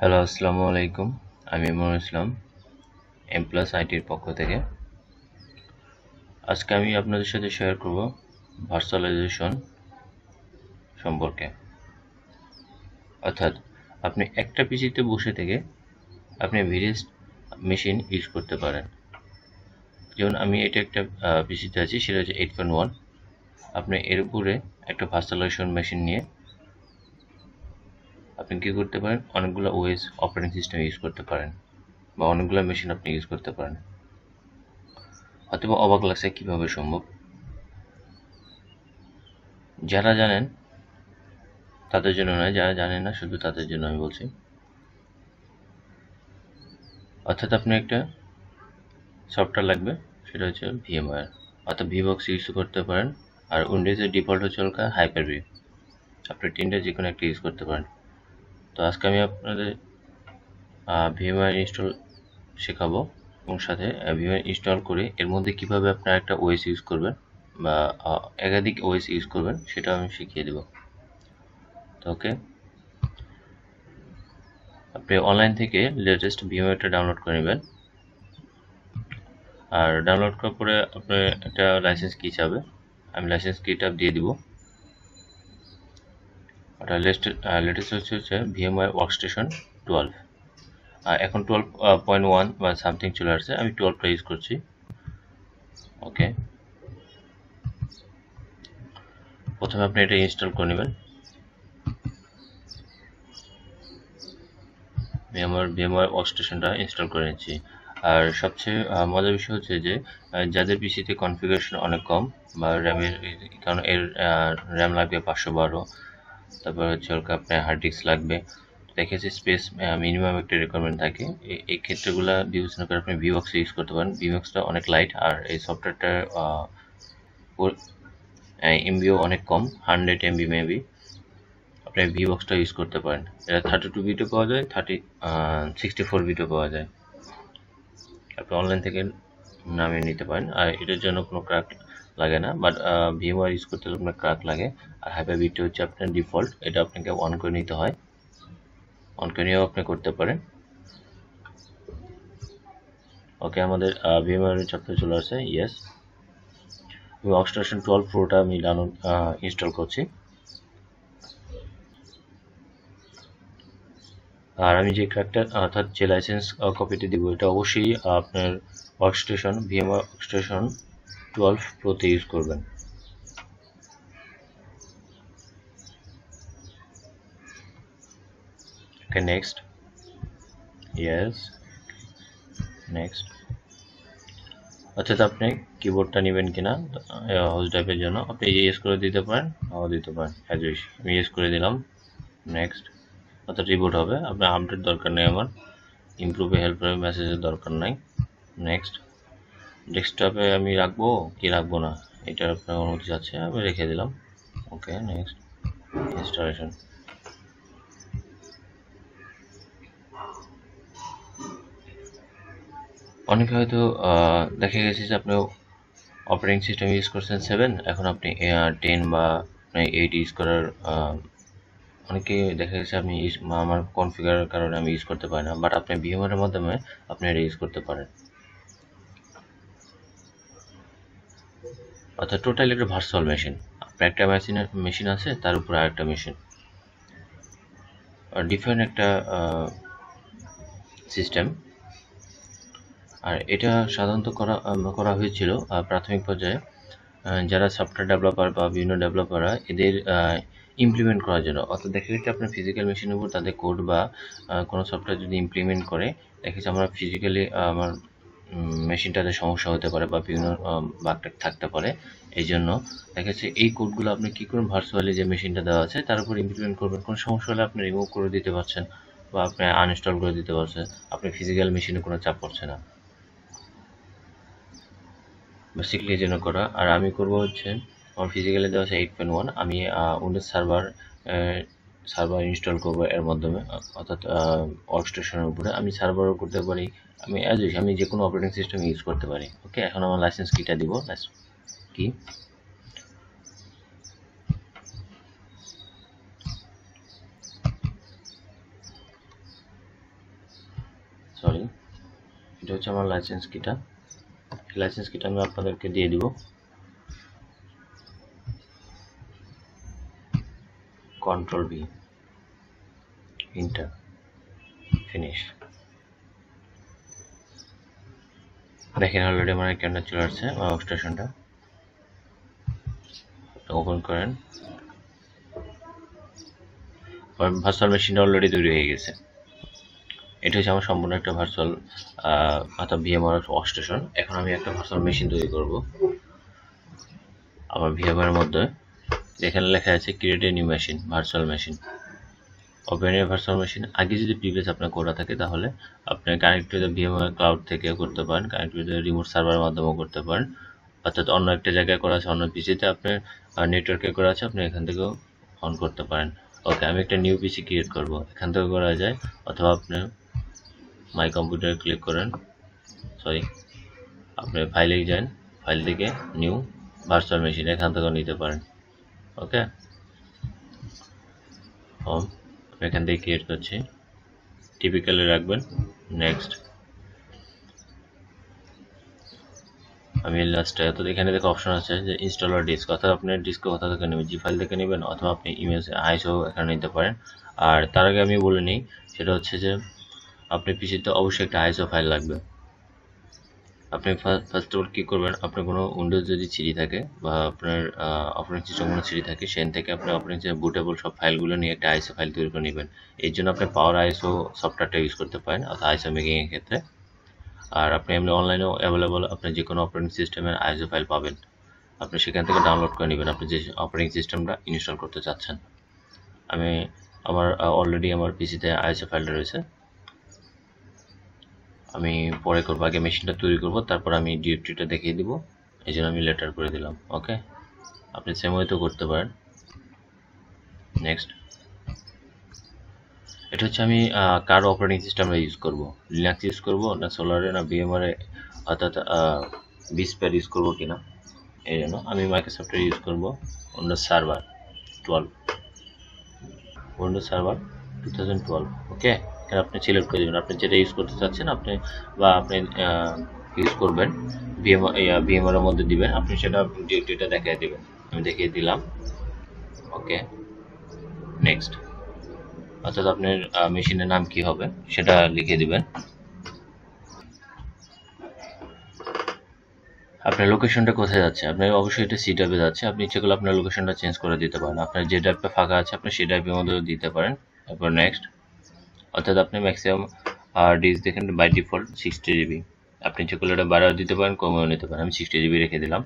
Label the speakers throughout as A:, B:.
A: Hello, আসসালামু আলাইকুম। আমি ইমরুল ইসলাম, এমপ্লাস আইটির পক্ষ থেকে। আজকে আমি আপনাদের সাথে শেয়ার করব ভার্চুয়ালাইজেশন সম্পর্কে। অর্থাৎ আপনি একটা পিসিতে বসে থেকে আপনি ভেরিয়াস মেশিন ইউজ করতে পারেন। যেমন আমি এটা একটা পিসিতে আছি, সেটা হচ্ছে 8.1। আপনি এর উপরে একটা ভার্চুয়ালাইজেশন মেশিন নিয়ে আপনি কী করতে পারেন, অনেকগুলো ওএস অপারেটিং সিস্টেম ইউজ করতে পারেন বা অনেকগুলো মেশিন আপনি ইউজ করতে পারেন। হয়তোবা অবাক লাগছে কীভাবে সম্ভব। যারা জানেন তাদের জন্য নয়, যারা জানেন না শুধু তাদের জন্য আমি বলছি। অর্থাৎ আপনি একটা সফটওয়্যার লাগবে, সেটা হচ্ছে ভিএমওয়্যার, অর্থাৎ ভিবক্স ইউজ করতে পারেন। আর উইন্ডোজের ডিফল্ট হচ্ছে হাইপার-ভি। আপনি তিনটা যে কোনো একটা ইউজ করতে পারেন। তো আজকে আমি আপনাদের ভিএমওয়্যার ইনস্টল শেখাবো এবং সাথে ভিএমওয়্যার ইনস্টল করে এর মধ্যে কীভাবে আপনারা একটা ওএস ইউজ করবেন বা একাধিক ওএস ইউজ করবেন সেটা আমি শিখিয়ে দেব। তো ওকে, আপনি অনলাইন থেকে লেটেস্ট ভিএমওয়্যারটা ডাউনলোড করে নেবেন। আর ডাউনলোড করার পরে আপনার একটা লাইসেন্স কি চাবে, আমি লাইসেন্স কিটা দিয়ে দিব। ওটা লেটেস্ট হচ্ছে ভিএমওয়্যার ওয়ার্কস্টেশন 12। এখন 12.1 বা সামথিং চলে আসছে, আমি 12টা ইউজ করছি। ওকে, প্রথমে আপনি এটা ইনস্টল করে নেবেন। ভিএমওয়্যার ওয়ার্কস্টেশনটা ইনস্টল করে নিচ্ছি। আর সবচেয়ে মজার বিষয় হচ্ছে যে যাদের পিসিতে কনফিগারেশন অনেক কম বা র্যামের, কারণ এর র্যাম লাগবে 512, তারপর হচ্ছে আপনার হার্ড ডিস্ক লাগবে। দেখেছি স্পেস মিনিমাম একটা রিকোয়ারমেন্ট থাকে। এই ক্ষেত্রগুলো বিবেচনা করে আপনি ভিবক্স ইউজ করতে পারেন। ভিবক্সটা অনেক লাইট আর এই সফটওয়্যারটার এমবিও অনেক কম, 100 এমবি মেবি। আপনি ভিবক্সটা ইউজ করতে পারেন। এটা 32 বিটও পাওয়া যায়, 64 বিটও পাওয়া যায়। আপনি অনলাইন থেকে নামিয়ে নিতে পারেন। আর এটার জন্য কোনো ক্র্যাক লাগে না, বাট ভিএমওয়্যার ইউজ করতে হলে আপনার ক্র্যাক লাগে। আর হাইপার বিটটা হচ্ছে আপনার ডিফল্ট, এটা আপনাকে অন করে নিতে হয়। অন করে নিয়েও আপনি করতে পারেন। ওকে, আমাদের ভিএমওয়্যার চ্যাপ্টার চলে আসছে। ইয়েস, আমি ওয়ার্কস্টেশন 12 প্রোটা আমি ডাউনলোড ইনস্টল করছি। আর আমি যে ক্র্যাকটা অর্থাৎ যে লাইসেন্স কপিটি দিব, এটা অবশ্যই আপনার ওয়ার্কস্টেশন ভিএমওয়্যার ওয়ার্কস্টেশন 12 প্রোতে ইউজ করবেন। ওকে, নেক্সট। Yes, next. অর্থাৎ আপনি কিবোর্ডটা নেবেন কিনা হাউস ড্রাইভের জন্য, আপনি ইয়েস করে দিতে পারেন, নাও দিতে পারেন। আমি ইয়েস করে দিলাম। নেক্সট। অর্থাৎ রিবুট হবে, আপনার আপডেট দরকার নেই, আমার ইমপ্রুভে হেল্প মেসেজের দরকার নাই। নেক্সট। ডেস্কটপে আমি রাখবো কি রাখবো না এটা আপনার অনুমতি আছে, আমি রেখে দিলাম। ওকে, নেক্সট। ইনস্টলেশন। অনেকে হয়তো দেখা গেছে যে আপনি অপারেটিং সিস্টেম ইউজ করছেন 7, এখন আপনি 10 বা 8 ইউজ করার অনেকে দেখা গেছে আপনি আমার কনফিগারের কারণে আমি ইউজ করতে পারি না, বাট আপনি ভিএমওয়্যারের মাধ্যমে আপনি এটা ইউজ করতে পারেন। অর্থাৎ টোটাল একটা ভার্চুয়াল মেশিন, আপনার একটা মেশিন আছে, তার উপরে আরেকটা মেশিন, ডিফারেন্ট একটা সিস্টেম। আর এটা সাধারণত করা হয়েছিল প্রাথমিক পর্যায়ে যারা সফটওয়্যার ডেভেলপার বা বিভিন্ন ডেভেলপাররা এদের ইমপ্লিমেন্ট করার জন্য। অর্থাৎ দেখা যাচ্ছে আপনার ফিজিক্যাল মেশিনের উপর তাদের কোড বা কোনো সফটওয়্যার যদি ইমপ্লিমেন্ট করে, দেখা যাচ্ছে আমরা ফিজিক্যালি আমার মেশিনটাতে সমস্যা হতে পারে বা বিভিন্ন বাগ থাকতে পারে। এই জন্য দেখা যাচ্ছে এই কোডগুলো আপনি কী করুন, ভার্চুয়ালি যে মেশিনটা দেওয়া আছে তার উপর ইমপ্লিমেন্ট করবেন। কোনো সমস্যা হলে আপনি রিমুভ করে দিতে পারছেন বা আপনি আনইনস্টল করে দিতে পারছেন। আপনি ফিজিক্যাল মেশিনে কোনো চাপ পড়ছে না, বেসিক্যালি এই জন্য করা। আর আমি করবো হচ্ছে, আমার ফিজিক্যালি দেওয়া আছে 8.1, আমি উইন্ডোজ সার্ভার ইনস্টল করবো এর মাধ্যমে, অর্থাৎ ওয়ার্কস্টেশনের উপরে আমি সার্ভারও করতে পারি। আমি যে কোনো অপারেটিং সিস্টেম ইউজ করতে পারি। ওকে, এখন আমার লাইসেন্স কিটা দিব। কি হচ্ছে আমার লাইসেন্স কিটা। লাইসেন্স কিটা আমি আপনাদেরকে দিয়ে দিব। Control V, inter, finish. দেখেন অলরেডি আমার এখানটা চলে আসছে স্টেশনটা। ওপেন করেন, ভার্চুয়াল মেশিনটা অলরেডি তৈরি হয়ে গেছে। এটা হচ্ছে আমার সম্পূর্ণ একটা ভার্চুয়াল অর্থাৎ ভিএমআর স্টেশন। এখন আমি একটা ভার্চুয়াল মেশিন তৈরি করব আমার ভিএমআর মধ্যে। এখানে লেখা আছে create a new machine, virtual machine, open a virtual machine. আগে যদি প্রিভিয়াস আপনার করা থাকে তাহলে আপনি কানেক্ট উইথ ভিএমআর ক্লাউড থেকে করতে পারেন, কানেক্ট উইথ রিমোট সার্ভারের মাধ্যমেও করতে পারেন, অর্থাৎ অন্য একটা জায়গায় করা আছে, অন্য পিসিতে আপনার নেটওয়ার্কে করা আছে, আপনি এখান থেকেও অন করতে পারেন। ওকে, আমি একটা নিউ পিসি ক্রিয়েট করব, এখান থেকে করা যায়, অথবা আপনি মাই কম্পিউটার ক্লিক করেন, আপনি ফাইলে যান, ফাইল থেকে নিউ ভার্চুয়াল মেশিন এখান থেকেও নিতে পারেন। ওকে, হোম, আমি এখান থেকে ক্রিয়েট করছি, টিপিক্যালি রাখবেন। নেক্সট, আমি লাস্টে তো এখানে দেখো অপশন আছে যে ইনস্টলার ডিস্ক, অর্থাৎ আপনি ডিস্ক কোথা থেকে নেবেন, জি ফাইল থেকে নেবেন, অথবা আপনি ইমেজ আইসো এখানে নিতে পারেন। আর তার আগে আমি বলে নিই, সেটা হচ্ছে যে আপনি পিসিতে অবশ্যই একটা আইসো ফাইল লাগবে। আপনি ফার্স্ট অফ অল কী করবেন, আপনার কোনো উইন্ডোজ যদি সিডি থাকে বা আপনার অপারেটিং সিস্টেম কোনো সিডি থাকে, সেখান থেকে আপনি অপারেটিং সিস্টেম বুটেবল সব ফাইলগুলো নিয়ে একটা আইসো ফাইল তৈরি করে নেবেন। এই জন্য আপনি পাওয়ার আইসো সফটওয়্যারটা ইউজ করতে পারেন, অর্থাৎ আইসো মেকিংয়ের ক্ষেত্রে। আর আপনি এমনি অনলাইনেও অ্যাভেলেবল, আপনি যে কোনো অপারেটিং সিস্টেমের আইসো ফাইল পাবেন, আপনি সেখান থেকে ডাউনলোড করে নেবেন আপনি যে অপারেটিং সিস্টেমটা ইনস্টল করতে চাচ্ছেন। আমি অলরেডি আমার পিসিতে আইসো ফাইলটা রয়েছে, আমি পরে করবো, আগে মেশিনটা তৈরি করব, তারপর আমি ডিরেক্টরিটা দেখিয়ে দিব, এই জন্য আমি লেটার করে দিলাম। ওকে, আপনি সেম ওয়েতেও করতে পারেন। নেক্সট, এটা হচ্ছে আমি কার অপারেটিং সিস্টেমটা ইউজ করব, লিনাক্স ইউজ করব না সোলারে না ভিএমআরে, অর্থাৎ বিস্পের ইউজ করবো কিনা, এই জন্য আমি মাইক্রোসফটের ইউজ করব উইন্ডোজ সার্ভার 12, উইন্ডোজ সার্ভার 2012। ওকে, এখানে আপনি সিলেক্ট করে দেবেন আপনি যেটা ইউজ করতে চাচ্ছেন, আপনি বা আপনি ইউজ করবেন ভিএমআর এর মধ্যে দিবেন, আপনি সেটা ডিরেক্টরিটা দেখিয়ে দিবেন, আমি দেখিয়ে দিলাম। ওকে, নেক্সট, অর্থাৎ আপনার মেশিনের নাম কি হবে সেটা লিখে দিবেন। আপনার লোকেশনটা কোথায় যাচ্ছে, আপনার অবশ্যই এটা সি টাইপে যাচ্ছে, আপনি ইচ্ছে করলে আপনার লোকেশনটা চেঞ্জ করে দিতে পারেন, আপনার যে টাইপটা ফাঁকা আছে আপনি সেই টাইপের মধ্যে দিতে পারেন। তারপর নেক্সট, অর্থাৎ আপনি ম্যাক্সিমাম ডিস্ক দেখেন বাই ডিফল্ট 60 জিবি, আপনি ইচ্ছে করলে এটা বাড়াও দিতে পারেন, কমেও নিতে পারেন, আমি 60 জিবি রেখে দিলাম।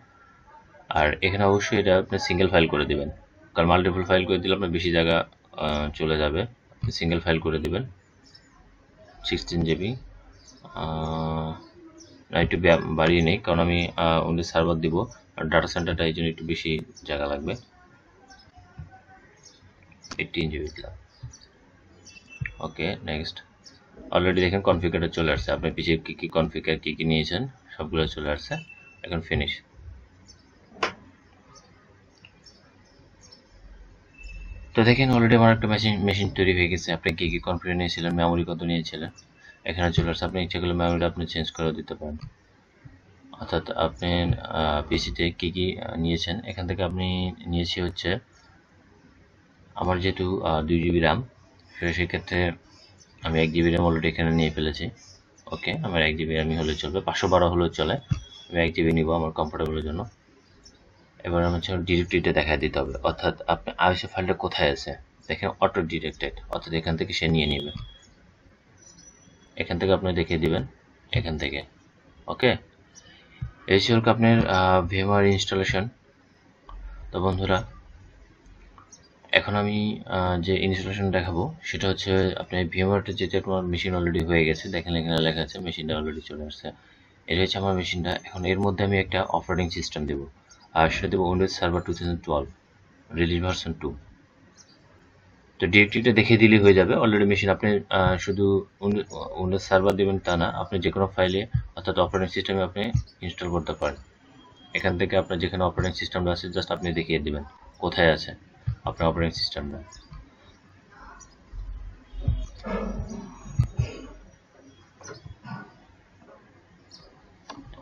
A: আর এখানে অবশ্যই এটা আপনি সিঙ্গেল ফাইল করে দিবেন, কারণ মাল্টিপল ফাইল করে দিলে আপনার বেশি জায়গা চলে যাবে, আপনি সিঙ্গেল ফাইল করে দিবেন 16 জিবি। একটু বাড়িয়ে নেই, কারণ আমি উইন্ডোজ সার্ভার দিব আর ডাটা সেন্টারটা এই জন্য একটু বেশি জায়গা লাগবে, 18 জিবি দিলাম। ওকে, নেক্সট, অলরেডি দেখেন কনফিগারটা চলে আসছে, আপনি পিছিয়ে কী কী কনফিগার কী কী নিয়েছেন সবগুলো চলে আসছে। এখন ফিনিশ। তো দেখেন অলরেডি আমার একটা মেশিন তৈরি হয়ে গেছে, আপনি কী কী কনফিগার নিয়েছিলেন, মেমোরি কত নিয়েছিলেন, এখানে চলে আসছে, আপনি ইচ্ছা করলে মেমোরিটা আপনি চেঞ্জ করে দিতে পারেন, অর্থাৎ আপনি পিসিতে কী কী নিয়েছেন, এখান থেকে আপনি নিয়েছি হচ্ছে আমার যেহেতু 2 জিবি র্যাম, সেক্ষেত্রে আমি 1 জিবি র্যাম অলরেডি এখানে নিয়ে ফেলেছি। ওকে, আমার 1 জিবি র্যামই হলে চলবে, 512 হলেও চলে, আমি 1 জিবি নিব আমার কমফোর্টেবলের জন্য। এবার আমার হচ্ছে ডিরেক্টরিটা দেখা দিতে হবে, অর্থাৎ আপনি আইসো ফাইলটা কোথায় আছে, দেখেন অটো ডিরেক্টেড, অর্থাৎ এখান থেকে সে নিয়ে নেবে, এখান থেকে আপনি দেখিয়ে দিবেন এখান থেকে। ওকে, এই ছিল আপনার ভিএমআর ইনস্টলেশন। তো বন্ধুরা, এখন আমি যে ইনস্টলেশন দেখাবো সেটা হচ্ছে আপনার ভিএমআরটা, যেটা তোমার মেশিন অলরেডি হয়ে গেছে, দেখেন এখানে লেখা আছে মেশিনটা অলরেডি চলে আসছে, এটা হচ্ছে আমার মেশিনটা। এখন এর মধ্যে আমি একটা অপারেটিং সিস্টেম দেবো, আর সেটা দেবো উইন্ডোজ সার্ভার 2012 রিলিজ ভার্সন 2। তো ডিরেক্টরিটা দেখিয়ে দিলেই হয়ে যাবে, অলরেডি মেশিন আপনি শুধু উইন্ডোজ সার্ভার দেবেন তা না, আপনি যে কোনো ফাইলে অর্থাৎ অপারেটিং সিস্টেমে আপনি ইনস্টল করতে পারেন, এখান থেকে আপনার যেখানে অপারেটিং সিস্টেমটা আছে জাস্ট আপনি দেখিয়ে দিবেন কোথায় আছে আপনার অপারেটিং সিস্টেমটা।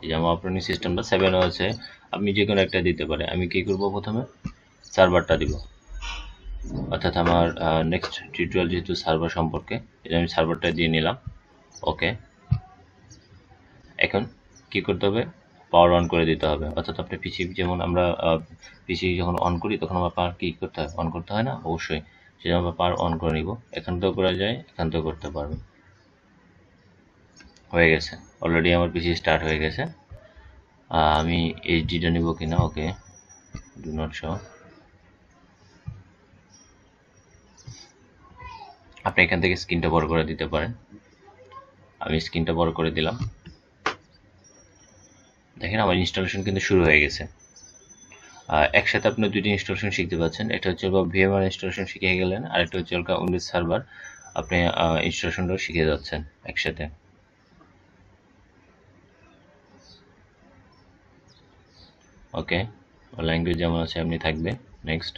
A: এই যে আমার অপারেটিং সিস্টেমটা 7 আছে, আপনি যে কোনো একটা দিতে পারে। আমি কি করব, প্রথমে সার্ভারটা দিব, অর্থাৎ আমার নেক্সট টিউটোরিয়াল যেহেতু সার্ভার সম্পর্কে, এটা আমি সার্ভারটা দিয়ে নিলাম। ওকে, এখন কি করতে হবে, পাওয়ার অন করে দিতে হবে। অর্থাৎ আপনি পিসি, যেমন আমরা পিসি যখন অন করি তখন আমার পাওয়ার কি করতে হয়, অন করতে হয় না, অবশ্যই। সেজন্য আমরা পাওয়ার অন করে নিব। এখান থেকেও করা যায়, এখান থেকেও করতে পারবে। হয়ে গেছে, অলরেডি আমার পিসি স্টার্ট হয়ে গেছে। আমি এইচডিটা নিব কিনা, ওকে, ডু নট শো। আপনি এখান থেকে স্ক্রিনটা বড় করে দিতে পারেন। আমি স্ক্রিনটা বড় করে দিলাম। দেখেন আমার ইনস্টলেশন কিন্তু শুরু হয়ে গেছে। একসাথে আপনি দুইটি ইনস্টলেশন শিখতে পাচ্ছেন। এটা হচ্ছে ভিএমআর ইনস্টলেশন শিখে গেলেন, আর একটা হচ্ছে উইন্ডোজ সার্ভার আপনি ইনস্টলেশনটাও শিখে যাচ্ছেন একসাথে। ওকে, ল্যাঙ্গুয়েজ যেমন আছে এমনি থাকবে। Next,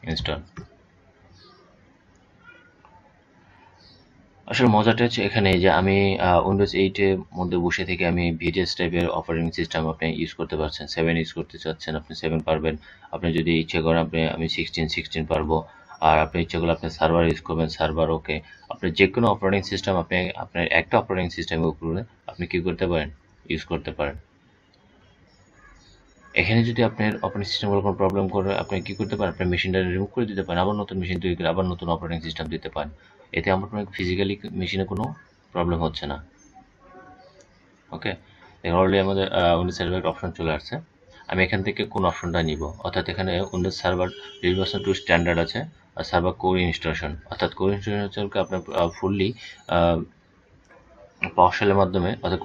A: install. আসলে মজাটা হচ্ছে এখানে যে আমি উইন্ডোজ 8-এর মধ্যে বসে থেকে আমি ভিডিএস টাইপের অপারেটিং সিস্টেম আপনি ইউজ করতে পারছেন। 7 ইউজ করতে চাচ্ছেন, আপনি 7 পারবেন। আপনি যদি ইচ্ছে করেন আমি 16 পারবো। আর আপনি ইচ্ছে করলে আপনি সার্ভার ইউজ করবেন, সার্ভার। ওকে, আপনি যে কোনো অপারেটিং সিস্টেম আপনার একটা অপারেটিং সিস্টেমের উপরে আপনি কি করতে পারেন, ইউজ করতে পারেন। এখানে যদি আপনার অপারেটিং সিস্টেমগুলো কোনো প্রবলেম করে, আপনি কি করতে পারেন, আপনার মেশিনটা রিমুভ করে দিতে পারেন, আবার নতুন মেশিন তৈরি করে আবার নতুন অপারেটিং সিস্টেম দিতে পারেন। এতে আপনার ফিজিক্যালি মেশিনে কোনো প্রবলেম হচ্ছে না। ওকে, এখন অলরেডি আমাদের উইন্ডোজ সার্ভার অপশন চলে আসছে। আমি এখান থেকে কোন অপশনটা নিব, অর্থাৎ এখানে উইন্ডোজ সার্ভার 2 স্ট্যান্ডার্ড আছে, আর সার্ভার কোর ইনস্টলেশন। অর্থাৎ কোর ইনস্টলেশন হচ্ছে আপনার ফুললি পাওয়ারশেলের মাধ্যমে, অর্থাৎ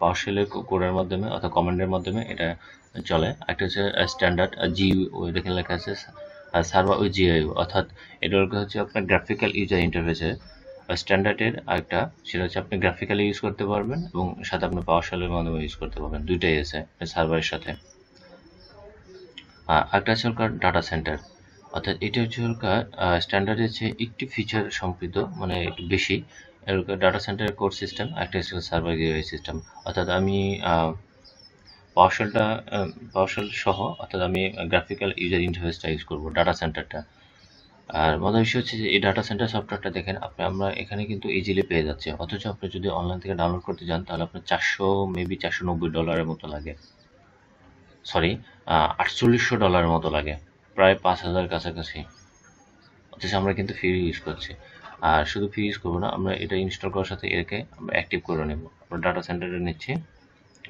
A: পাওয়ারশেলের কোডের মাধ্যমে অর্থাৎ কমান্ডের মাধ্যমে এটা চলে। একটা হচ্ছে স্ট্যান্ডার্ড দেখে লেখা আছে সার্ভার ওই জিইউ, অর্থাৎ এটা হচ্ছে আপনার গ্রাফিক্যাল ইউজার ইন্টারফেসের স্ট্যান্ডার্ডের আরেকটা, সেটা হচ্ছে আপনি গ্রাফিক্যালি ইউজ করতে পারবেন এবং সাথে আপনি পাওয়ারশেলের মাধ্যমে ইউজ করতে পারবেন, দুইটাই আছে সার্ভারের সাথে। একটা হচ্ছে ডাটা সেন্টার, অর্থাৎ এটা হচ্ছে স্ট্যান্ডার্ডের চেয়ে একটু ফিচার সমৃদ্ধ, মানে একটু বেশি। ডাটা সেন্টারের কোর সিস্টেম, একটা হচ্ছে সার্ভার গেটওয়ে সিস্টেম। অর্থাৎ আমি পাওয়ারশেল সহ, অর্থাৎ আমি গ্রাফিক্যাল ইউজার ইন্টারফেসটা ইউজ করবো ডাটা সেন্টারটা। আর মজার বিষয় হচ্ছে যে এই ডাটা সেন্টার সফটওয়্যারটা দেখেন আমরা এখানে কিন্তু ইজিলি পেয়ে যাচ্ছে, অথচ আপনি যদি অনলাইন থেকে ডাউনলোড করতে যান তাহলে আপনার $490 মতো লাগে, সরি $4800 মতো লাগে, প্রায় 5000 কাছাকাছি। অথচ আমরা কিন্তু ফ্রি ইউজ করছি। আর শুধু ফ্রি ইউজ করবো না, আমরা এটা ইনস্টল করার সাথে একে আমরা অ্যাক্টিভ করে নেব। আমরা ডাটা সেন্টারে নিচ্ছি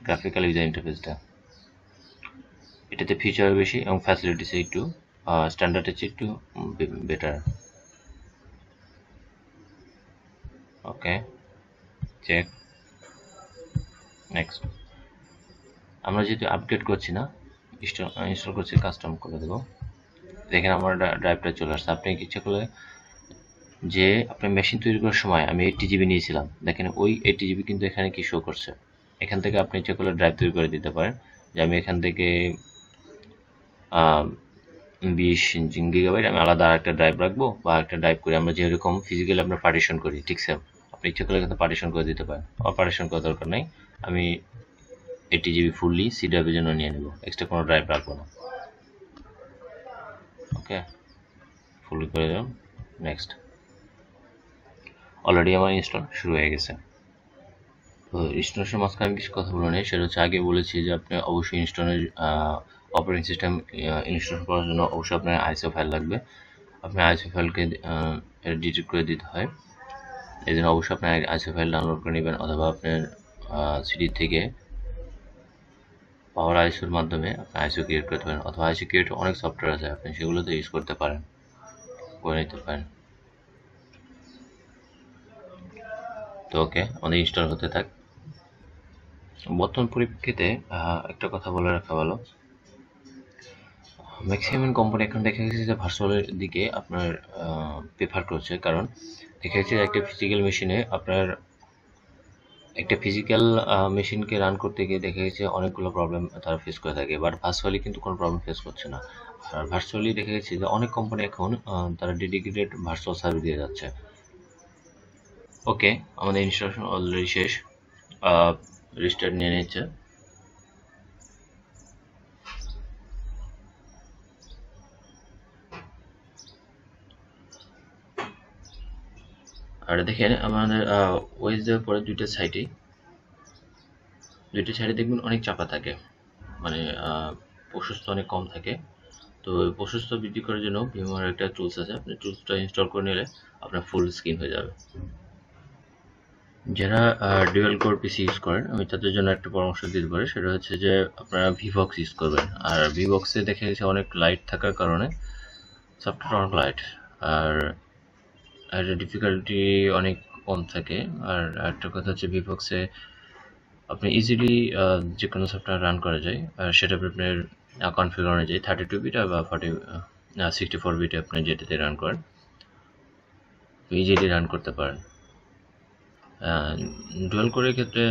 A: গ্রাফিক্যাল ইউজার ইন্টারফেসটা, এটাতে ফিচার বেশি এবং ফ্যাসিলিটিস একটু স্ট্যান্ডার্ডের চেয়ে একটু বেটার। ওকে, চেক। নেক্সট, আমরা যেহেতু আপডেট করছি না, ইনস্টল করছি, কাস্টম করে দেবো। দেখেন আমার ড্রাইভটা চলে আসছে। আপনি ইচ্ছে করলে যে আপনার মেশিন তৈরি করার সময় আমি 80 GB নিয়েছিলাম, দেখেন ওই 80 GB কিন্তু এখানে কি শো করছে। এখান থেকে আপনি ইচ্ছে করলে ড্রাইভ তৈরি করে দিতে পারেন, যে আমি এখান থেকে 20 GB আমি আলাদা একটা ড্রাইভ রাখবো, বা একটা ড্রাইভ করে আমরা যেরকম ফিজিক্যালি আমরা পার্টিশন করি, ঠিক সেম আপনি ইচ্ছে করলে কিন্তু পার্টিশন করে দিতে পারেন। আমার পার্টিশন করার দরকার নেই, আমি 80 GB ফুললি সি ড্রাইভের জন্য নিয়ে নেব, এক্সট্রা কোনো ড্রাইভ রাখবো না। ওকে, ফুল করে দিলাম। নেক্সট, অলরেডি আমার ইনস্টল শুরু হয়ে গেছে। তো ইনস্টলেশন মাঝখানে আমি কিছু কথা বলে নিই, সেটা হচ্ছে আগে বলেছি যে আপনি অবশ্যই অপারেটিং সিস্টেম ইনস্টল করার জন্য অবশ্যই আপনার আইএসও ফাইল লাগবে। আপনি আইএসও ফাইলকে ডিলিট করে দিতে হয়, এই জন্য অবশ্যই আপনি আইএসও ফাইল ডাউনলোড করে নেবেন, অথবা আপনার সিডি থেকে পাওয়ার আইএসওর মাধ্যমে আপনি আইএসও ক্রিয়েট করতে পারেন, অথবা আইএসও ক্রিয়েট অনেক সফটওয়্যার আছে, আপনি সেগুলোতে ইউজ করতে পারেন, করে নিতে পারেন। তো ওকে, আমাদের ইনস্টল হতে থাক। বর্তমান পরিপ্রেক্ষিতে একটা কথা বলে রাখা ভালো, ম্যাক্সিমাম কোম্পানি এখন দেখা গেছে যে ভার্চুয়ালের দিকে আপনার প্রেফার করছে, কারণ দেখা যাচ্ছে একটা ফিজিক্যাল মেশিনে আপনার একটা ফিজিক্যাল মেশিনকে রান করতে গিয়ে দেখা গেছে অনেকগুলো প্রবলেম তারা ফেস করে থাকে, বাট ভার্চুয়ালি কিন্তু কোনো প্রবলেম ফেস করছে না। আর ভার্চুয়ালি দেখা গেছে যে অনেক কোম্পানি এখন তারা ডেডিকেটেড ভার্চুয়াল সার্ভিস দিয়ে যাচ্ছে। ওকে, আমাদের ইনস্টলেশন অলরেডি শেষ। রিস্টার্ট নিয়ে নিচ্ছে। আর দেখেন আমাদের ওয়েজ দেওয়ার পরে দুইটা সাইডে দেখবেন অনেক চাপা থাকে, মানে প্রশস্ত অনেক কম থাকে। তো প্রশস্ত বৃদ্ধি করার জন্য ভিমওয়ার একটা টুলস আছে, আপনি টুলসটা ইনস্টল করে নিলে আপনার ফুল স্ক্রিন হয়ে যাবে। যারা ডুয়াল কোর পিসি ইউজ করেন আমি তাদের জন্য একটা পরামর্শ দিতে পারি, সেটা হচ্ছে যে আপনারা ভিভক্স ইউজ করবেন। আর ভিভক্সে দেখা গেছে অনেক লাইট থাকার কারণে সফটওয়্যার অনেক লাইট, আর ডিফিকাল্টি অনেক কম থাকে। আর একটা কথা হচ্ছে ভিভক্সে আপনি ইজিলি যে কোনো সফটওয়্যার রান করা যায়, আর সেটা আপনার কনফিগার অনুযায়ী 32 বিট বা 64 বিটে আপনি যেটাতে রান করেন ইজিলি রান করতে পারেন। ডুয়াল কোরের ক্ষেত্রে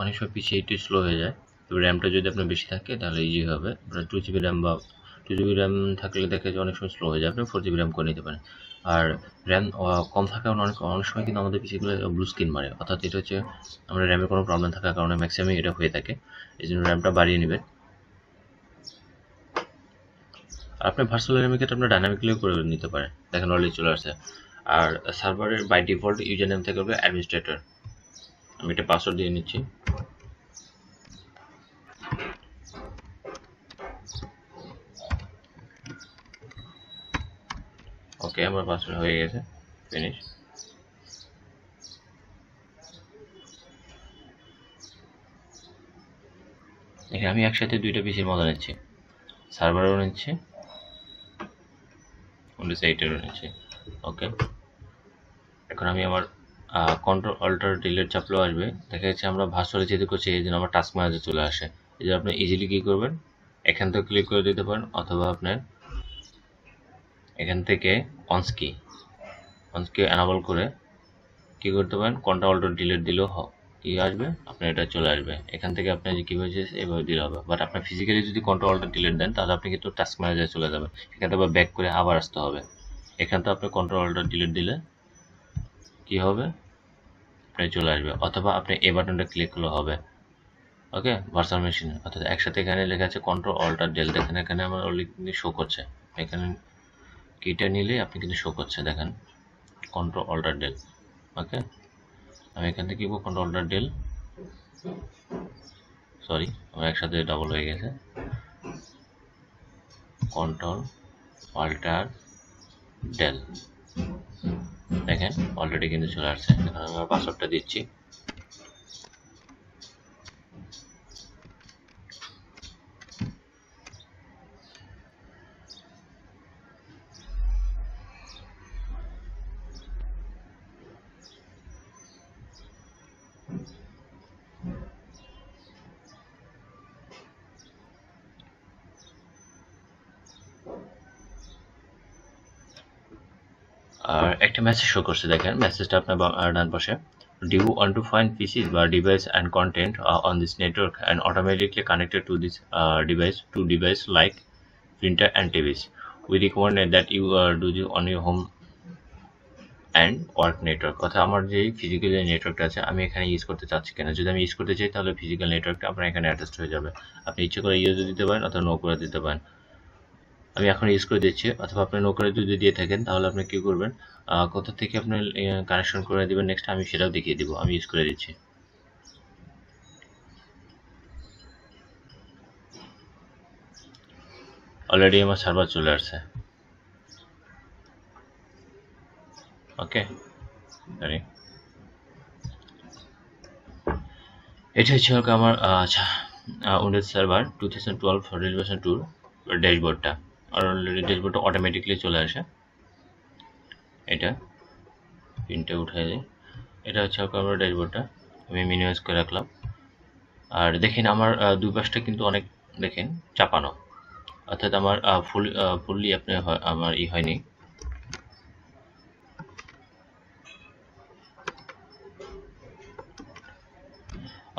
A: অনেক সময় পিসি একটু স্লো হয়ে যায়, তবে র্যামটা যদি আপনার বেশি থাকে তাহলে ইজি হবে। আপনার 2GB র্যাম বা 2GB র্যাম থাকলে দেখা যায় অনেক সময় স্লো হয়ে যায়, আপনি 4GB র্যাম করে নিতে পারেন। আর র্যাম কম থাকার অনেক সময় কিন্তু আমাদের পিসিগুলো ব্লু স্ক্রিন মারে, অর্থাৎ এটা হচ্ছে আমরা র্যামের কোনো প্রবলেম থাকার কারণে ম্যাক্সিমাম এটা হয়ে থাকে, এই জন্য র্যামটা বাড়িয়ে নেবেন। আপনার ভার্চুয়াল র্যামের ক্ষেত্রে আপনার ডাইনামিকলিও করে নিতে পারেন, দেখেন অলরেডি চলে আসছে। আর সার্ভারের বাই ডিফল্ট ইউজার নেম থেকে হবে অ্যাডমিনিস্ট্রেটর। আমি একটা পাসওয়ার্ড দিয়ে নিচ্ছি। ওকে, আমার পাসওয়ার্ড হয়ে গেছে, ফিনিশ। এখানে আমি একসাথে দুইটা পিসির মজা নিচ্ছি, সার্ভারও নিচ্ছি, উইন্ডোজ 8-এরও নিচ্ছি। ওকে, এখন আমি আমার কন্ট্রোল অল্টার ডিলিট চাপলেও আসবে, দেখা যাচ্ছে আমরা ভার্চুয়ালি যেতে করছি এই জন্য আমার টাস্ক ম্যানেজার চলে আসে। এই জন্য আপনি ইজিলি কী করবেন, এখান থেকে ক্লিক করে দিতে পারেন, অথবা আপনার এখান থেকে অনস্কি এনাবল করে কী করতে পারেন, কন্ট্রোল অল্টার ডিলিট দিলেও কি আসবে, আপনার এটা চলে আসবে। এখান থেকে আপনি যে কীভাবে এইভাবে দিলে হবে, বাট আপনার ফিজিক্যালি যদি কন্ট্রোল অল্টার ডিলিট দেন তাহলে আপনি কিন্তু টাস্ক ম্যানেজারে চলে যাবেন, এখান থেকে ব্যাক করে আবার আসতে হবে। এখান থেকে আপনি কন্ট্রোল অল্টার ডিলিট দিলে কী হবে, আপনি চলে আসবে, অথবা আপনি এই বাটনটা ক্লিক করলে হবে। ওকে, ভার্চুয়াল মেশিন, অর্থাৎ একসাথে এখানে লেখা আছে কন্ট্রোল অল্টার ডেল, দেখেন এখানে আমার অলরেডি কিন্তু শো করছে, এখানে কিটা নিলে আপনি কিন্তু শো করছে, দেখেন কন্ট্রোল অল্টার ডেল। ওকে, আমি এখান থেকে কী কন্ট্রোল অল্টার ডেল, সরি আমার একসাথে ডাবল হয়ে গেছে, কন্ট্রোল অল্টার ডেল, দেখেন অলরেডি কিন্তু চলে আসছে। এখন আমার পাসওয়ার্ডটা দিচ্ছি, আর একটা মেসেজ শো করছে, দেখেন মেসেজটা আপনার ডান পাশে, do you want to find PCs বা device and content on this network and automatically connected to this device like printer and TVs. We recommend that you do this on your home and work network। অর্থাৎ আমার যে physical যে নেটওয়ার্কটা আছে আমি এখানে use করতে চাচ্ছি কিনা, যদি আমি ইউজ করতে চাই তাহলে ফিজিক্যাল নেটওয়ার্কটা আপনার এখানে অ্যাটাচড হয়ে যাবে, আপনি ইচ্ছে করে ইউজ দিতে পারেন অথবা নো করে দিতে পারেন। আমি এখন ইউজ করে দিচ্ছি, অথবা আপনি নো করে যদি দিয়ে থাকেন তাহলে আপনি কী করবেন, কোথা থেকে আপনি কানেকশন করে দেবেন নেক্সট আমি সেটাও দেখিয়ে দিব। আমি ইউজ করে দিচ্ছি, অলরেডি আমার সার্ভার চলে আসছে। ওকে, সরি, এটা হচ্ছে আমার উইন্ডোজ সার্ভার 2012 রিলিজ ভার্সন 2 ড্যাশবোর্ডটা, আর অলরেডি ড্যাশবোর্ডটা অটোমেটিকলি চলে আসে। এটা পিনটা উঠাই যায়, এটা হচ্ছে আমার ড্যাশবোর্ডটা, আমি মিনিমাইজ করে রাখলাম। আর দেখেন আমার দুই পাশটা কিন্তু অনেক দেখেন চাপানো, অর্থাৎ আমার ফুললি আপনি আমার হয়নি।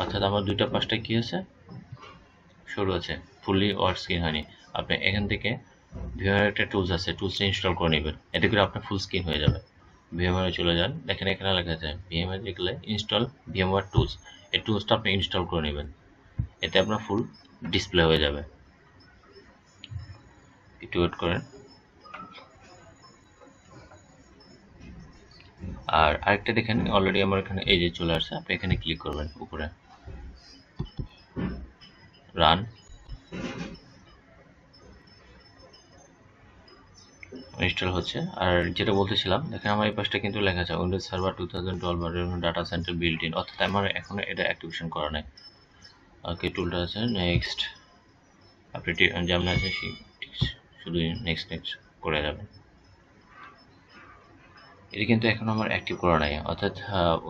A: অর্থাৎ আমার দুইটা পাশটা কি আছে, সরু আছে, ফুললি ওয়ার্ক স্ক্রিন হয়নি। আপনি এখান থেকে ভিএমওয়ার একটা টুলস আছে, টুলসটা ইনস্টল করে নেবেন, এতে করে আপনার ফুল স্ক্রিন হয়ে যাবে। ভিএমওয়ারে চলে যান, দেখেন এখানে লেখা আছে ভিএমওয়ার, দেখলে ইনস্টল ভিএমওয়ার টুলস, এই টুলসটা আপনি ইনস্টল করে নেবেন, এতে আপনার ফুল ডিসপ্লে হয়ে যাবে। একটু ওয়েট করেন। আর আরেকটা দেখেন, অলরেডি আমার এখানে এই যে চলে আসছে, আপনি এখানে ক্লিক করবেন উপরে, রান, ইনস্টল হচ্ছে। আর যেটা বলতেছিলাম, দেখেন আমার এই পাশটা কিন্তু লেখা আছে Windows server 2012 data centre built in, অর্থাৎ আমার এখনো এটা অ্যাক্টিভেশন করা নাই। ওকে, টুলটা আছে, নেক্সট, আপনি যেমন আছে শুধু নেক্সট নেক্সট করে যাবেন। এটা কিন্তু এখন আমার অ্যাক্টিভ করা নাই, অর্থাৎ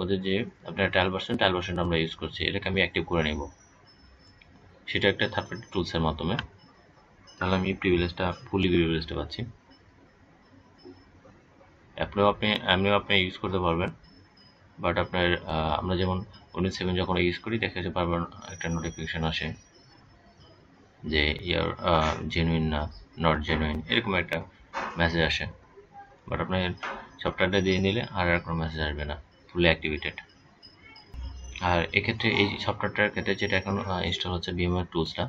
A: ওদের যে আপনার ট্রায়াল ভার্সন আমরা ইউজ করছি, এটাকে আমি অ্যাক্টিভ করে নেব, সেটা একটা থার্ড পার্টি টুলসের মাধ্যমে। তাহলে আমি প্রিভিলেজটা, ফুলি প্রিভিলেজটা পাচ্ছি। এমনিও আপনি ইউজ করতে পারবেন, বাট আপনার আমরা যেমন উইন্ডোজ 7 যখন ইউজ করি, দেখা যাচ্ছে বারবার একটা নোটিফিকেশন আসে যে ইয়ার জেনুইন না, নট জেনুইন, এরকম একটা মেসেজ আসে। বাট আপনার সফটওয়্যারটা দিয়ে নিলে আর কোনো মেসেজ আসবে না, ফুলি অ্যাক্টিভেটেড। আর এক্ষেত্রে এই সফটওয়্যারটার ক্ষেত্রে যেটা এখন ইনস্টল হচ্ছে ভিএমওয়্যার টুলসটা,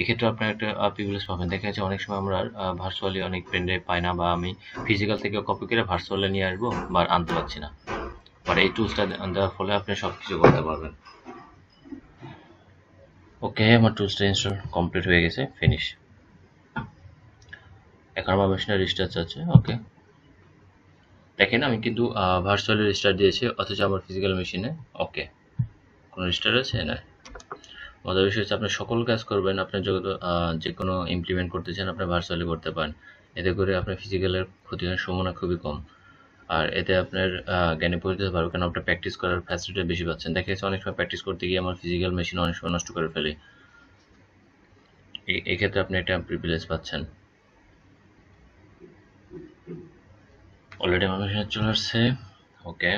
A: এক্ষেত্রে আপনার একটা প্রিভিলেজ পাবেন। দেখা যাচ্ছে অনেক সময় আমরা ভার্চুয়ালি অনেক পেনড্রাইভ পাই না, বা আমি ফিজিক্যাল থেকে কপি করে ভার্চুয়ালি নিয়ে আসবো, বা আনতে পারছি না। বাট এই টুলসটা দেওয়ার ফলে আপনি সব কিছু করতে পারবেন। ওকে, আমার টুলসটা ইনস্টল কমপ্লিট হয়ে গেছে, ফিনিশ। এখন আমার মেশিনে রিস্টার্ট আছে। ওকে, দেখেন আমি কিন্তু ভার্চুয়ালি রিস্টার্ট দিয়েছি, অথচ আমার ফিজিক্যাল মেশিনে ওকে কোনো রিস্টার্ট আছে না। মজার বিষয় হচ্ছে, আপনি সকল কাজ করবেন, আপনার যে কোনো ইমপ্লিমেন্ট করতে চান আপনি ভার্চুয়ালি করতে পারেন। এতে করে আপনার ফিজিক্যালের ক্ষতি হওয়ার সম্ভাবনা খুবই কম। আর এতে আপনার জ্ঞানে পরিণত পারবে, কারণ আপনি প্র্যাকটিস করার ফ্যাসিলিটি বেশি পাচ্ছেন। দেখা যাচ্ছে অনেক সময় প্র্যাকটিস করতে গিয়ে আমার ফিজিক্যাল মেশিন অনেক সময় নষ্ট করে ফেলি, এই ক্ষেত্রে আপনি একটা প্রিভিলেজ পাচ্ছেন। অলরেডি আমার মেশিনে চলে আসছে। ওকে,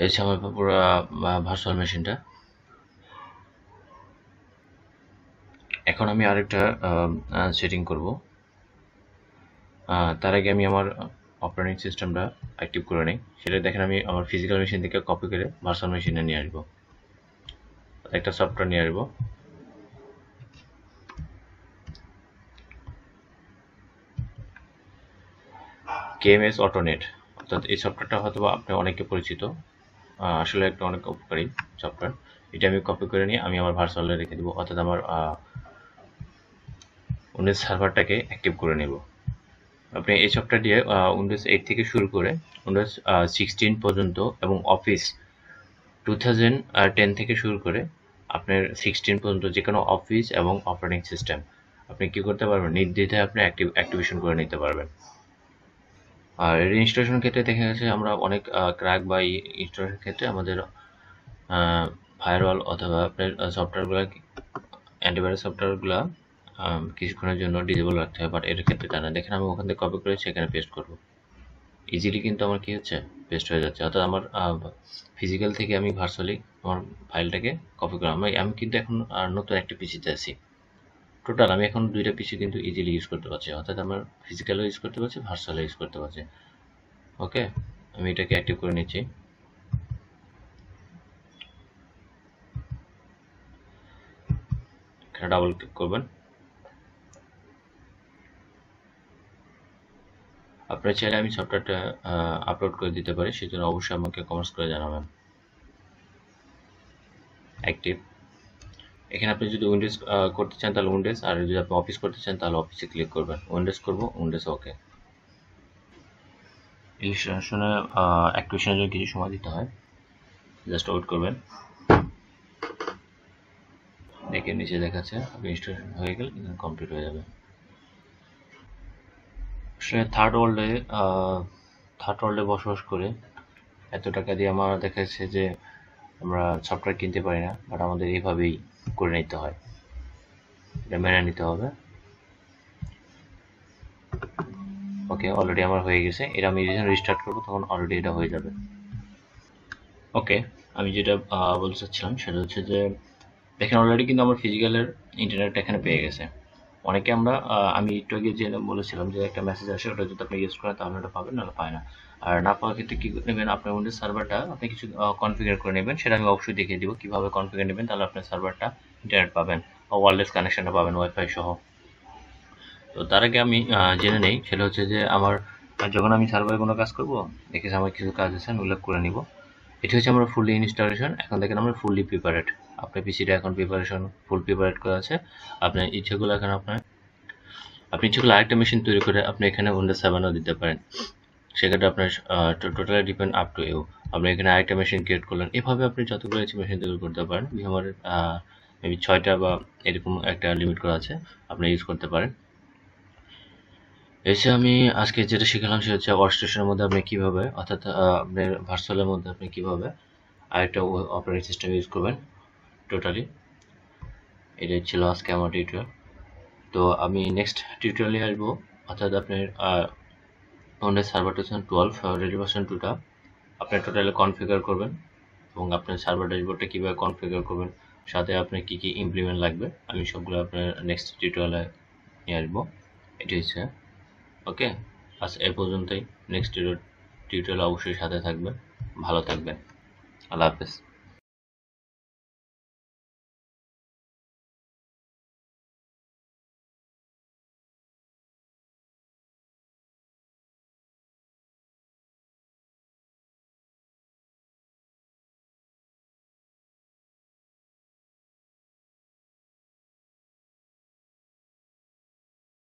A: এই হচ্ছে আমার পুরো ভার্চুয়াল মেশিনটা। এখন আমি আরেকটা সেটিং করব। তার আগে আমি আমার অপারেটিং সিস্টেমটা অ্যাক্টিভ করে নিই। সেটা দেখেন আমি আমার ফিজিক্যাল মেশিন থেকে কপি করে ভার্চুয়াল মেশিনে নিয়ে আসবো, একটা সফটওয়্যার নিয়ে আসবো। কেএমএস অটোনেট, অর্থাৎ এই সফটওয়্যারটা হয়তো আপনি অনেকে পরিচিত, আসলে একটা অনেক উপকারী সফটওয়্যার। এটা আমি কপি করে নিয়ে আমি আমার ভার্চুয়ালে রেখে দেবো, অর্থাৎ আমার উইন্ডোজ সার্ভারটাকে অ্যাক্টিভ করে নেব। আপনি এই সফটওয়্যার দিয়ে উইন্ডোজ 8 থেকে শুরু করে উইন্ডোজ 16 পর্যন্ত, এবং অফিস 2010 থেকে শুরু করে আপনার 16 পর্যন্ত যে কোনো অফিস এবং অপারেটিং সিস্টেম আপনি কি করতে পারবেন, নির্দ্বিধায় আপনি অ্যাক্টিভেশন করে নিতে পারবেন। আর ইনস্টলেশন ক্ষেত্রে দেখা গেছে আমরা অনেক ক্র্যাক বা ইনস্টলেশন ক্ষেত্রে আমাদের ফায়ারওয়াল অথবা আপনার সফটওয়্যারগুলো, অ্যান্টিভাইরাস সফটওয়্যারগুলো কিছুক্ষণের জন্য ডিসেবল রাখতে হয়, বাট এর ক্ষেত্রে তা না। দেখেন আমি ওখান থেকে কপি করে সেখানে পেস্ট করব, ইজিলি কিন্তু আমার কি হচ্ছে, পেস্ট হয়ে যাচ্ছে। অর্থাৎ আমার ফিজিক্যাল থেকে আমি ভার্চুয়ালি আমার ফাইলটাকে কপি করলাম। আমি কিন্তু এখন নতুন একটা পিসিতে আছি। টোটাল আমি এখন দুইটা পিসি কিন্তু ইজিলি ইউজ করতে পারছি, অর্থাৎ আমার ফিজিক্যালও ইউজ করতে পারছি, ভার্চুয়ালও ইউজ করতে পারছি। ওকে, আমি এটাকে অ্যাক্টিভ করে নিচ্ছি। এখানে ডাবল ক্লিক করবেন। আপনারা চাইলে আমি সফটওয়্যারটা আপলোড করে দিতে পারি, সেজন্য অবশ্যই আমাকে কমেন্টস করে জানাবেন। অ্যাক্টিভ, এখানে আপনি যদি উইন্ডোজ করতে চান তাহলে উইন্ডোজ, আর যদি আপনি অফিস করতে চান তাহলে অফিসে ক্লিক করবেন। উইন্ডোজ করব, উইন্ডোজ ওকে। ইনস্টলেশনে অ্যাক্টিভেশনের জন্য কিছু সময় দিতে হয়, জাস্ট ওয়েট করবেন। দেখেন নিচে দেখাচ্ছে আপনি ইনস্টলেশন হয়ে গেলে কমপ্লিট হয়ে যাবে। আসলে থার্ড ওয়ার্ল্ডে বসবাস করে এত টাকা দিয়ে আমার দেখা যাচ্ছে যে আমরা সফটওয়্যার কিনতে পারি না, বাট আমাদের এইভাবেই করে নিতে হয়, এটা মেনে নিতে হবে। ওকে, অলরেডি আমার হয়ে গেছে। এটা আমি যখন রিস্টার্ট করবো তখন অলরেডি এটা হয়ে যাবে। ওকে, আমি যেটা বলতে চাচ্ছিলাম সেটা হচ্ছে যে দেখেন অলরেডি কিন্তু আমার ফিজিক্যালের ইন্টারনেট এখানে পেয়ে গেছে। অনেকে আমরা আমি একটু আগে যে বলেছিলাম যে একটা মেসেজ আসে, ওটা যদি আপনি ইউজ করেন তাহলে ওটা পাবেন, নাহলে পায় না। আর না পাওয়ার ক্ষেত্রে কি নেবেন, আপনার উইন্ডোজ সার্ভারটা আপনি কিছু কনফিগার করে নেবেন, সেটা আমি অবশ্যই দেখিয়ে দিব কিভাবে কনফিগার নেবেন, তাহলে আপনার সার্ভারটা ইন্টারনেট পাবেন বা ওয়্যারলেস কানেকশনটা পাবেন ওয়াইফাই সহ। তো তার আগে আমি জেনে নেই, সেটা হচ্ছে যে আমার যখন আমি সার্ভারে কোনো কাজ করব, দেখেছি আমার কিছু কাজ আছে, আমি উল্লেখ করে নিব। এটি হচ্ছে আমার ফুললি ইনস্টলেশন। এখন দেখেন আমরা ফুললি প্রিপারেড, আপনার পিসিটা এখন ফুল প্রিপারেড করা আছে। আপনার ইচ্ছেগুলো এখন আপনি ইচ্ছে করলে আরেকটা মেশিন তৈরি করে আপনি এখানে উইন্ডোজ 7ও দিতে পারেন, সেক্ষেত্রে আপনার totally depend up to you. আপনি এখানে আরেকটা মেশিন ক্রিয়েট করলেন, এভাবে আপনি যতগুলো ইচ্ছে মেশিন তৈরি করতে পারেন। ভিএমআরের মেবি 6টা বা এরকম একটা লিমিট করা আছে, আপনি ইউজ করতে পারেন। এসে আমি আজকে যেটা শিখলাম সেটা হচ্ছে ওয়ার্কস্টেশনের মধ্যে আপনি কিভাবে, অর্থাৎ আপনার ভার্চুয়ালের মধ্যে আপনি কিভাবে আরেকটা অপারেটিং সিস্টেম ইউজ করবেন টোটালি। এটাই ছিল আজকে আমার টিউটোরিয়াল। তো আমি নেক্সট টিউটোরিয়ালে আসবো, অর্থাৎ আপনার উইন্ডোজ সার্ভার 2012 রেডি ভার্সন 2টা আপনি টোটালি কনফিগার করবেন, এবং আপনার সার্ভার ড্যাশবোর্ডটা কীভাবে কনফিগার করবেন, সাথে আপনার কী কী ইমপ্লিমেন্ট লাগবে, আমি সবগুলো আপনার নেক্সট টিউটোরিয়ালে নিয়ে আসবো। এটি হচ্ছে ওকে। আজ এ পর্যন্তই। নেক্সট টিউটোরিয়াল অবশ্যই সাথে থাকবেন। ভালো থাকবেন। আল্লাহ হাফেজ।